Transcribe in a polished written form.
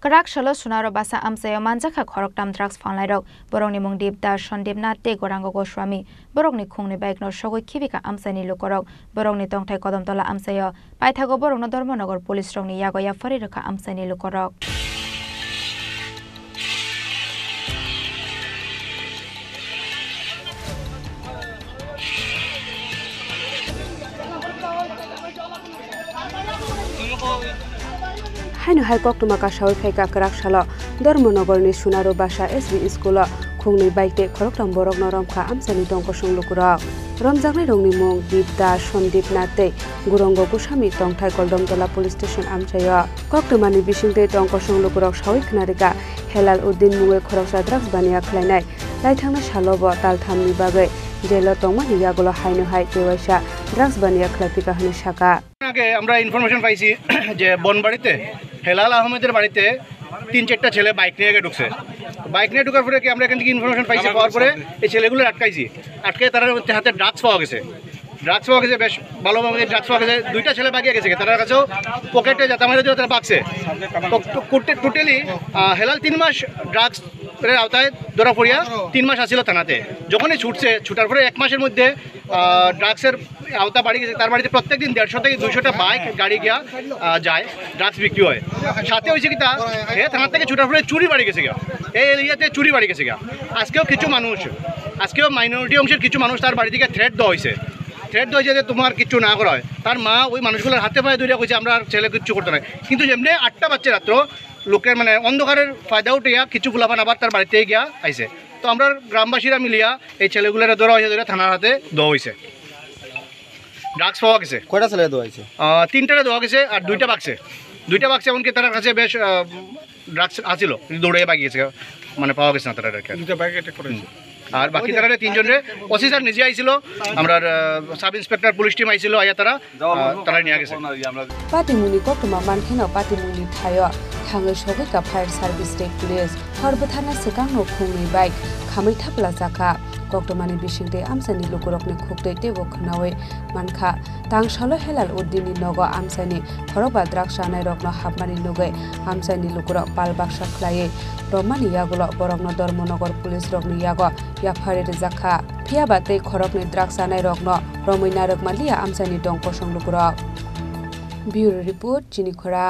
Karak shalo sunaro basa amsayo manjaka khoroktam drugs fanlairok borokni mung Deepdas Sondipnath te Gorango Goswami borokni khungni bike no shogoi khibika amsani lukorok borokni tongthai Kodamtola amsayo paithago borokno Dharmanagar police rokni yagoya farirokha amsani lukorok Haino Haikok Tumaka Shawi Faika Karak Shala Dharmanagar ni Sunaro Basha SB School Khungni Baite Khoroktam Borok Noromkha Amsani Tongko Sunglukura Romjakni Rongni Mung Deepdas Sondipnath te Gorango Goswami Tongthai Kodamtola Police Station Amchayo Koktumani Bisingte Tongko Sunglukurok Shawi Khnarika Helal Uddin Mungai Khoroksa drugs baniya khlainai Laithangna Shalobo Talthamni bagai jelo tongmani yagulo haino hai kewaisa drugs baniya khlaipika hani shaka আগে আমরা information পাইছি যে বনবাড়িতে হেলাল আহমেদের বাড়িতে ৩-৪টা ছেলে bike নিয়ে ঢুকছে bike নিয়ে ঢোকার পরে কি আমরা এখান থেকে ইনফরমেশন পাইছি পাওয়ার পরে এই ছেলেগুলো আটকে তার হাতে ড্রাগস পাওয়া গেছে বেশ ভালোভাবে ড্রাগস পাওয়া গেছে দুইটা ছেলে বাগিয়ে গেছে তার কাছেও পকেটে জাতামারি দিয়ে তারা বাগছে টোটালি হেলাল 3 মাস ড্রাগস এর আওতায় ধরা পড়িয়া 3 মাস আসিল থানাতে যখনই ছুটার পরে 1 মাসের মধ্যে ড্রাগসের আওতা বাড়ি গেছে তার বাড়িতে প্রত্যেকদিন 150 থেকে 200টা বাইক গাড়ি গিয়া যায় ড্রাগস বিক্রি হয় সাথে হয়েছে কি তা হে থানা থেকে ছুটার পরে চুরি বাড়ি গেছে গা এই এরিয়াতে চুরি বাড়ি গেছে গা আজকেও মাইনরিটি অংশের কিছু মানুষ তার বাড়ি থেকে থ্রেট দেওয়া হয়েছে যে তোমার কিছু না করা হয় তার মা ওই মানুষগুলোর হাতে পায়ে ধরে কইছে আমরা ছেলে কিছু করতে নাই কিন্তু যেমনি 8টা বাচ্চা রাত্র লোকের মানে অন্ধকারের ফায়দা উঠিয়া কিছু ফুলাফান আবার তার বাড়িতে গিয়া আইছে তো আমরা গ্রামবাসীরা মিলিয়া এই ছেলেগুলোর ধরা হয়েছে ধরে থানার হাতে দেওয়া হয়েছে ড্রাগস পাওয়া গেছে কয়টা ছেলে দেওয়া হয়েছে 3টা দেওয়া গেছে আর 2টা বাক্সে এমনকি তার কাছে বেশ ড্রাগস আছিল দৌড়ে বাগিয়েছে মানে পাওয়া গেছে না তারা দুটো বাইক অ্যাটাক করেছে আর বাকি তারা 3 জনের ওসি স্যার নিজে আইছিল আমরা সাব ইন্সপেক্টর পুলিশ টিম আইছিল আয়া তারা নিয়ে গেছে পাতিমুনি কক্টমা মানখেনো পাতিমুনি থায় থাঙ্গৈ সগৈকা ফায়ার সার্ভিস স্টেট পুলিশ হরবথানা সেকাংনো খুংনি বাইক খাमै थापला जाखा कक्टमानि बिसिंते आमसानि लुकुरकनि खुक्तै तेबो खनावै मानखा तांसालो हेलाल उद्दिननि नगो आमसानि खरबा द्राग्स जानाय रकनो हाबमानि नुगै आमसानि लुकुरक पालबाक्सा खलायै रमानि यागुलो बरकनो धर्मनगर पुलिस रकनि यागो याफारे जाखा फियाबातै खरकनि द्राग्स जानाय रकनो रमैना रकमालिया आमसानि दंको संलुकुरक ब्यूरो रिपोर्ट चिनिखरा